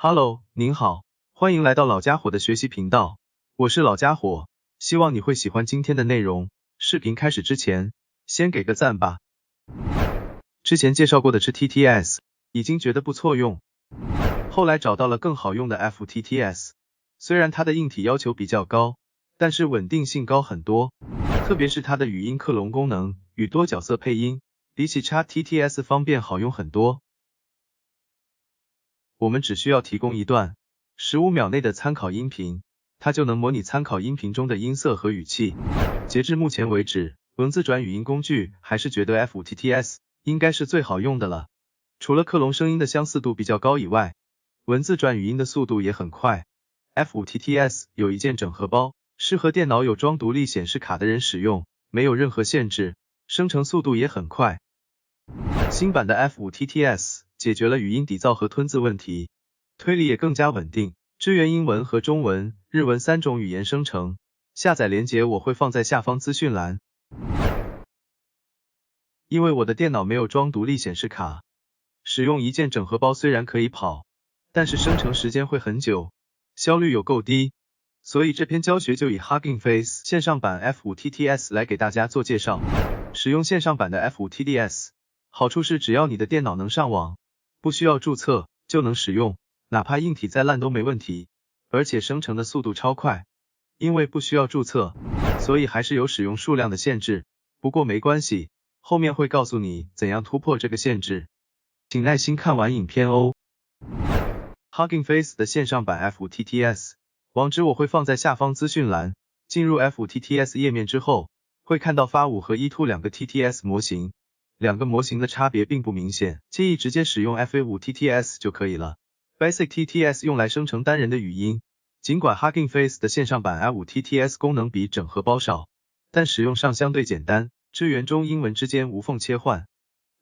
Hello， 您好，欢迎来到老家伙的学习频道，我是老家伙，希望你会喜欢今天的内容。视频开始之前，先给个赞吧。之前介绍过的XTTS 已经觉得不错用，后来找到了更好用的 FTTS， 虽然它的硬体要求比较高，但是稳定性高很多，特别是它的语音克隆功能与多角色配音，比起 XTTS 方便好用很多。我们只需要提供一段15秒内的参考音频，它就能模拟参考音频中的音色和语气。截至目前为止，文字转语音工具还是觉得 FTTS 应该是最好用的了。除了克隆声音的相似度比较高以外，文字转语音的速度也很快。FTTS 有一键整合包，适合电脑有装独立显示卡的人使用，没有任何限制，生成速度也很快。新版的 FTTS 解决了语音底噪和吞字问题，推理也更加稳定，支援英文和中文、日文3种语言生成。下载链接我会放在下方资讯栏。因为我的电脑没有装独立显示卡，使用一键整合包虽然可以跑，但是生成时间会很久，效率有够低，所以这篇教学就以 Hugging Face 线上版 FTTS 来给大家做介绍。使用线上版的 FTTS， 好处是只要你的电脑能上网，不需要注册就能使用，哪怕硬体再烂都没问题，而且生成的速度超快。因为不需要注册，所以还是有使用数量的限制，不过没关系，后面会告诉你怎样突破这个限制，请耐心看完影片哦。Hugging Face 的线上版 FTTS 网址我会放在下方资讯栏，进入 FTTS 页面之后，会看到 FA5 和 E2 两个 TTS 模型，两个模型的差别并不明显，建议直接使用 FA5 TTS 就可以了。Basic TTS 用来生成单人的语音，尽管 Hugging Face 的线上版 i5 TTS 功能比整合包少，但使用上相对简单，支援中英文之间无缝切换，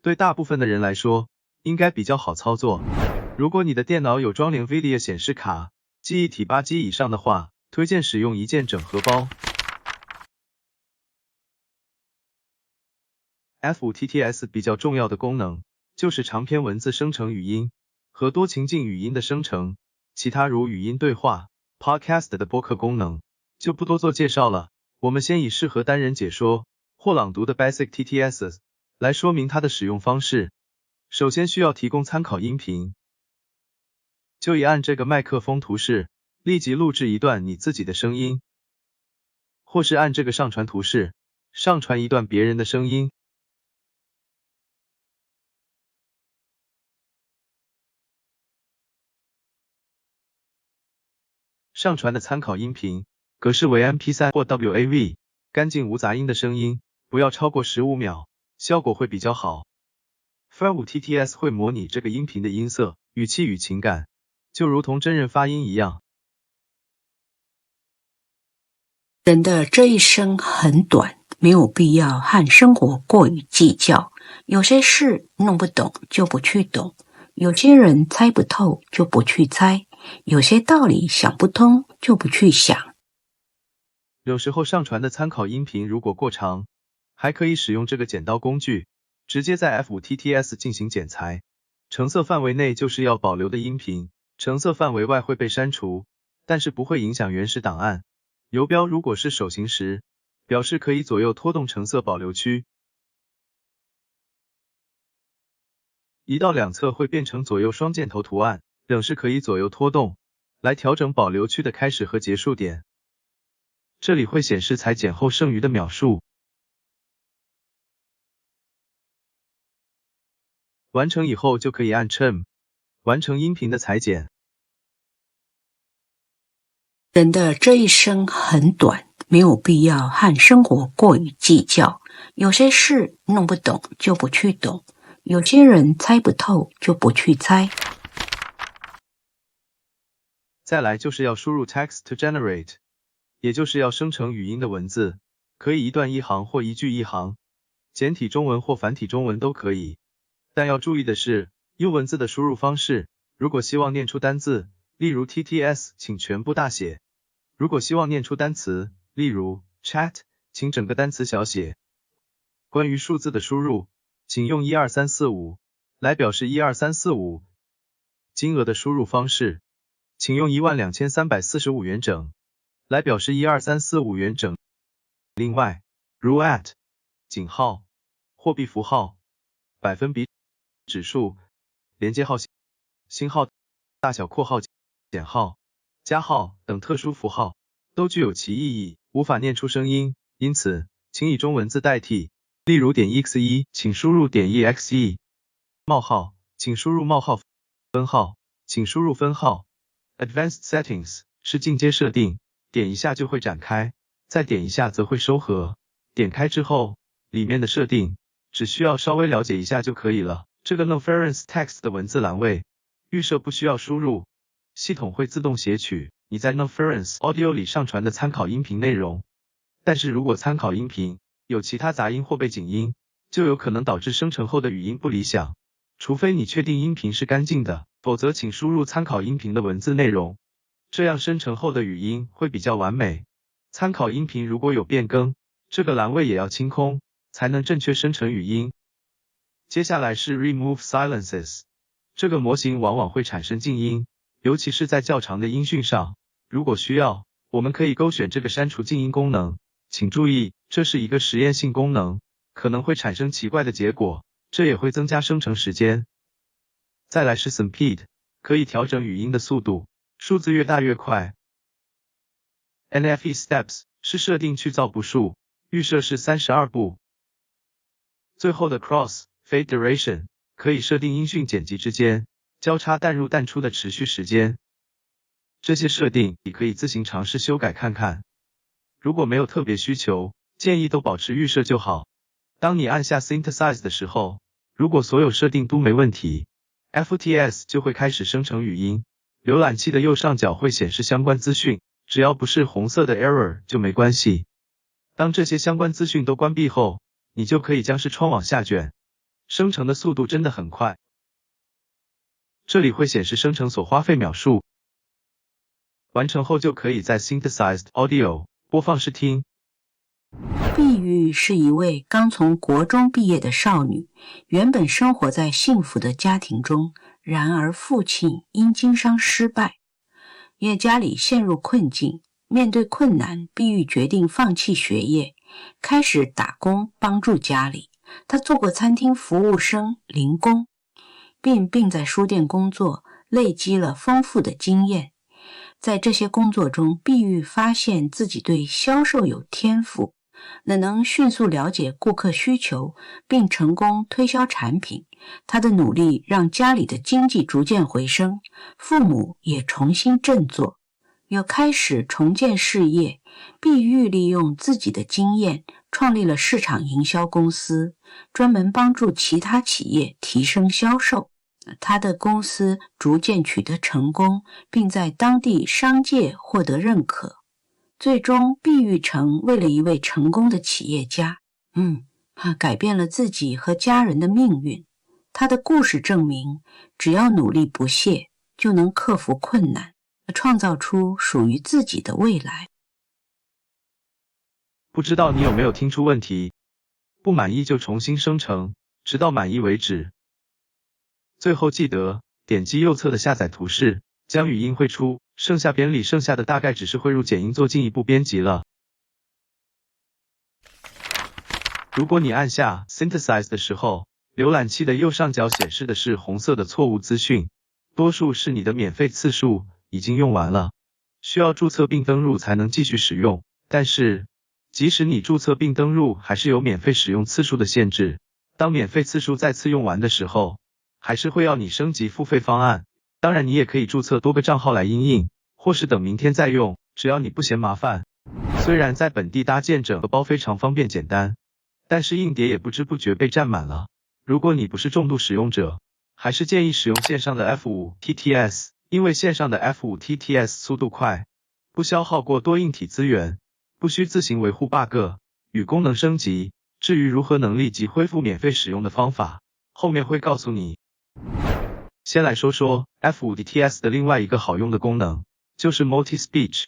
对大部分的人来说，应该比较好操作。如果你的电脑有装 NVIDIA 显示卡，记忆体8G 以上的话，推荐使用一键整合包。FTTS 比较重要的功能，就是长篇文字生成语音和多情境语音的生成，其他如语音对话、Podcast 的播客功能，就不多做介绍了。我们先以适合单人解说或朗读的 Basic TTS 来说明它的使用方式。首先需要提供参考音频，就以按这个麦克风图示，立即录制一段你自己的声音，或是按这个上传图示，上传一段别人的声音。上传的参考音频格式为 MP3 或 WAV， 干净无杂音的声音，不要超过15秒，效果会比较好。FA5 TTS 会模拟这个音频的音色、语气与情感，就如同真人发音一样。人的这一生很短，没有必要和生活过于计较。有些事弄不懂就不去懂，有些人猜不透就不去猜，有些道理想不通就不去想。有时候上传的参考音频如果过长，还可以使用这个剪刀工具，直接在 FTTS 进行剪裁。成色范围内就是要保留的音频，成色范围外会被删除，但是不会影响原始档案。游标如果是手型时，表示可以左右拖动成色保留区，移到两侧会变成左右双箭头图案，仍是可以左右拖动，来调整保留区的开始和结束点。这里会显示裁剪后剩余的秒数。完成以后就可以按 Trim 完成音频的裁剪。人的这一生很短，没有必要和生活过于计较。有些事弄不懂就不去懂，有些人猜不透就不去猜。再来就是要输入 Text to Generate， 也就是要生成语音的文字，可以一段一行或一句一行，简体中文或繁体中文都可以。但要注意的是，英文字的输入方式，如果希望念出单字，例如 TTS， 请全部大写；如果希望念出单词，例如 chat， 请整个单词小写。关于数字的输入，请用12345来表示12345。金额的输入方式，请用12345元整来表示12345元整。另外，如 at、井号、货币符号、百分比、指数、连接号、星号、大小括号、减号、加号等特殊符号都具有其意义，无法念出声音，因此请以中文字代替。例如.exe 请输入.exe， 冒号请输入冒号，分号请输入分号。Advanced Settings 是进阶设定，点一下就会展开，再点一下则会收合。点开之后，里面的设定只需要稍微了解一下就可以了。这个 Noference Text 的文字栏位预设不需要输入，系统会自动写取你在 Noference Audio 里上传的参考音频内容。但是如果参考音频有其他杂音或背景音，就有可能导致生成后的语音不理想。除非你确定音频是干净的，否则请输入参考音频的文字内容，这样生成后的语音会比较完美。参考音频如果有变更，这个栏位也要清空，才能正确生成语音。接下来是 Remove Silences， 这个模型往往会产生静音，尤其是在较长的音讯上。如果需要，我们可以勾选这个删除静音功能。请注意，这是一个实验性功能，可能会产生奇怪的结果，这也会增加生成时间。再来是 Speed， 可以调整语音的速度，数字越大越快。NFE Steps 是设定去噪步数，预设是32步。最后的 Cross Fade Duration 可以设定音讯剪辑之间交叉淡入淡出的持续时间。这些设定你可以自行尝试修改看看。如果没有特别需求，建议都保持预设就好。当你按下 Synthesize 的时候，如果所有设定都没问题， FTS 就会开始生成语音。浏览器的右上角会显示相关资讯，只要不是红色的 Error 就没关系。当这些相关资讯都关闭后，你就可以将视窗往下卷。生成的速度真的很快。这里会显示生成所花费秒数。完成后就可以在 Synthesized Audio 播放试听。碧玉是一位刚从国中毕业的少女，原本生活在幸福的家庭中，然而父亲因经商失败，因为家里陷入困境，面对困难，碧玉决定放弃学业，开始打工帮助家里。她做过餐厅服务生、零工，并在书店工作，累积了丰富的经验。在这些工作中，碧玉发现自己对销售有天赋，能迅速了解顾客需求，并成功推销产品。他的努力让家里的经济逐渐回升，父母也重新振作，又开始重建事业。碧玉利用自己的经验，创立了市场营销公司，专门帮助其他企业提升销售。他的公司逐渐取得成功，并在当地商界获得认可。最终，碧玉成为了一位成功的企业家，改变了自己和家人的命运。他的故事证明，只要努力不懈，就能克服困难，创造出属于自己的未来。不知道你有没有听出问题？不满意就重新生成，直到满意为止。最后记得点击右侧的下载图示，将语音汇出，剩下编里剩下的大概只是汇入剪音做进一步编辑了。如果你按下 Synthesize 的时候，浏览器的右上角显示的是红色的错误资讯，多数是你的免费次数已经用完了，需要注册并登入才能继续使用。但是，即使你注册并登入，还是有免费使用次数的限制。当免费次数再次用完的时候，还是会要你升级付费方案。当然你也可以注册多个账号来因应，或是等明天再用，只要你不嫌麻烦。虽然在本地搭建整合包非常方便简单，但是硬碟也不知不觉被占满了。如果你不是重度使用者，还是建议使用线上的 F5 TTS， 因为线上的 F5 TTS 速度快，不消耗过多硬体资源，不需自行维护 bug 与功能升级。至于如何能立即恢复免费使用的方法，后面会告诉你。先来说说 F5 TTS 的另外一个好用的功能，就是 Multi-Speech，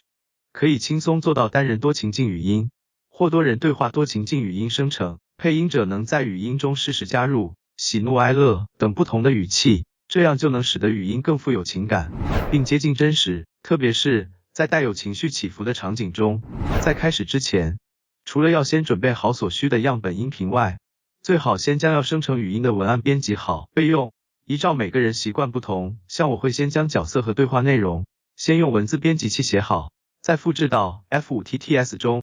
可以轻松做到单人多情境语音，或多人对话多情境语音生成。配音者能在语音中适时加入喜怒哀乐等不同的语气，这样就能使得语音更富有情感，并接近真实，特别是在带有情绪起伏的场景中。在开始之前，除了要先准备好所需的样本音频外，最好先将要生成语音的文案编辑好备用。依照每个人习惯不同，像我会先将角色和对话内容先用文字编辑器写好，再复制到 F5TTS 中。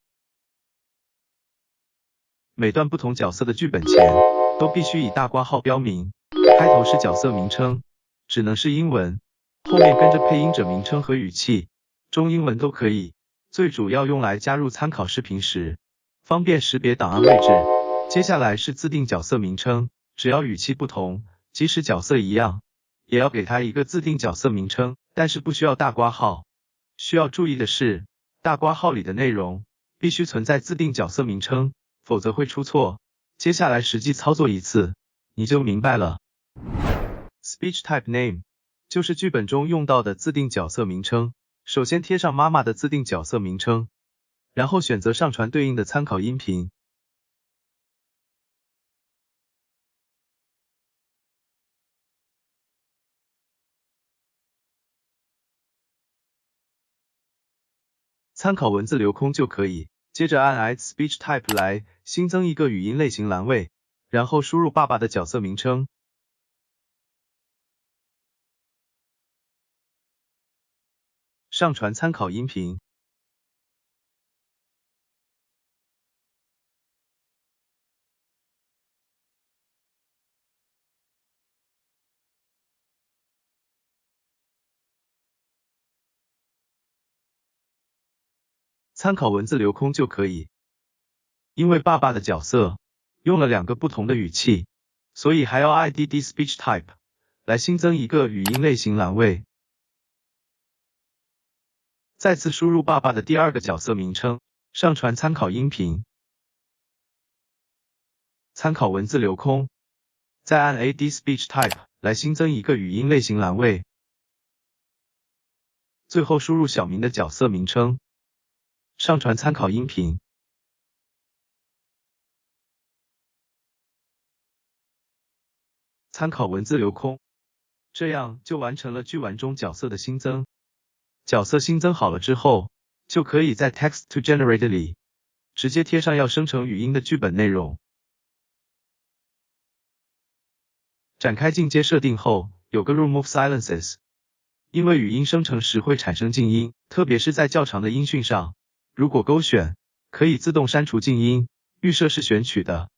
每段不同角色的剧本前都必须以大括号标明，开头是角色名称，只能是英文，后面跟着配音者名称和语气，中英文都可以。最主要用来加入参考视频时，方便识别档案位置。接下来是自定角色名称，只要语气不同，即使角色一样，也要给它一个自定角色名称，但是不需要大括号。需要注意的是，大括号里的内容必须存在自定角色名称，否则会出错。接下来实际操作一次，你就明白了。Speech type name 就是剧本中用到的自定角色名称。首先贴上妈妈的自定角色名称，然后选择上传对应的参考音频。参考文字留空就可以，接着按 Add Speech Type 来新增一个语音类型栏位，然后输入爸爸的角色名称，上传参考音频。参考文字留空就可以。因为爸爸的角色用了2个不同的语气，所以还要 add speech type 来新增一个语音类型栏位。再次输入爸爸的第2个角色名称，上传参考音频。参考文字留空，再按 add speech type 来新增一个语音类型栏位。最后输入小明的角色名称，上传参考音频。参考文字留空，这样就完成了剧玩中角色的新增。角色新增好了之后，就可以在 Text to Generate 里直接贴上要生成语音的剧本内容。展开进阶设定后，有个 Remove Silences， 因为语音生成时会产生静音，特别是在较长的音讯上，如果勾选，可以自动删除静音，预设是选取的。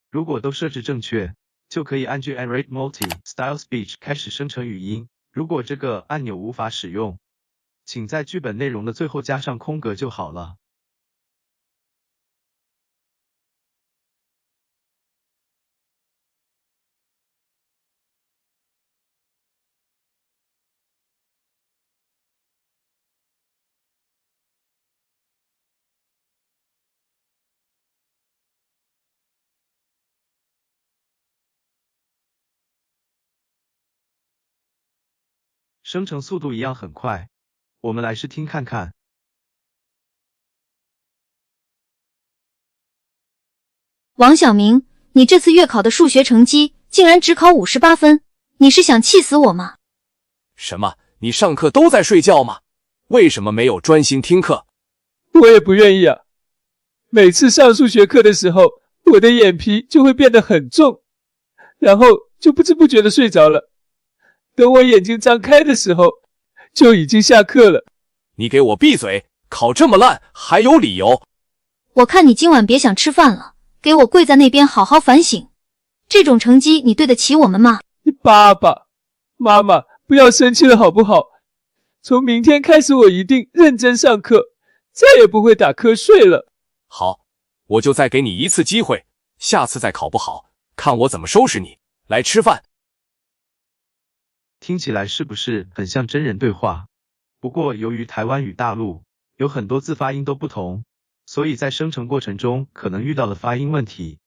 如果都设置正确，就可以按 Generate Multi-Style Speech 开始生成语音。如果这个按钮无法使用，请在剧本内容的最后加上空格就好了。生成速度一样很快，我们来试听看看。王小明，你这次月考的数学成绩竟然只考58分，你是想气死我吗？什么？你上课都在睡觉吗？为什么没有专心听课？我也不愿意啊。每次上数学课的时候，我的眼皮就会变得很重，然后就不知不觉的睡着了。等我眼睛张开的时候，就已经下课了。你给我闭嘴！考这么烂还有理由？我看你今晚别想吃饭了，给我跪在那边好好反省。这种成绩你对得起我们吗？你爸爸妈妈不要生气了好不好？从明天开始我一定认真上课，再也不会打瞌睡了。好，我就再给你一次机会，下次再考不好，看我怎么收拾你。来吃饭。听起来是不是很像真人对话？不过由于台湾与大陆有很多字发音都不同，所以在生成过程中可能遇到了发音问题。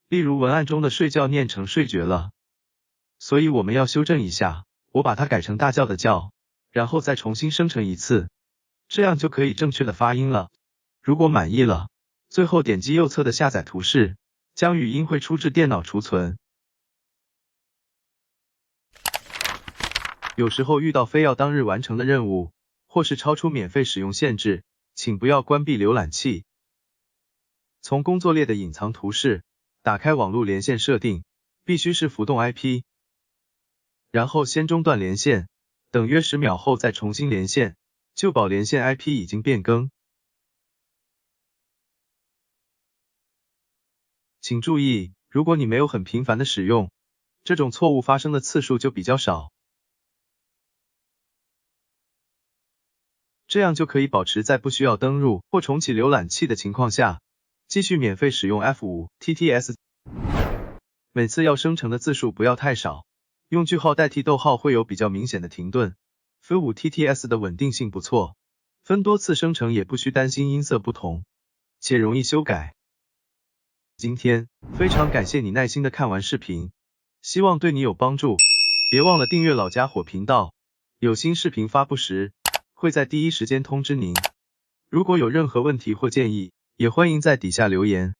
例如文案中的睡觉念成睡觉了，所以我们要修正一下，我把它改成大叫的叫，然后再重新生成一次，这样就可以正确的发音了。如果满意了，最后点击右侧的下载图示，将语音汇出至电脑储存。有时候遇到非要当日完成的任务，或是超出免费使用限制，请不要关闭浏览器。从工作列的隐藏图示打开网络连线设定，必须是浮动 IP， 然后先中断连线，等约10秒后再重新连线，确保连线 IP 已经变更。请注意，如果你没有很频繁的使用，这种错误发生的次数就比较少。这样就可以保持在不需要登入或重启浏览器的情况下，继续免费使用 F5 TTS。每次要生成的字数不要太少，用句号代替逗号会有比较明显的停顿。F5 TTS 的稳定性不错，分多次生成也不需担心音色不同，且容易修改。今天非常感谢你耐心的看完视频，希望对你有帮助。别忘了订阅老家伙频道，有新视频发布时会在第一时间通知您。如果有任何问题或建议，也欢迎在底下留言。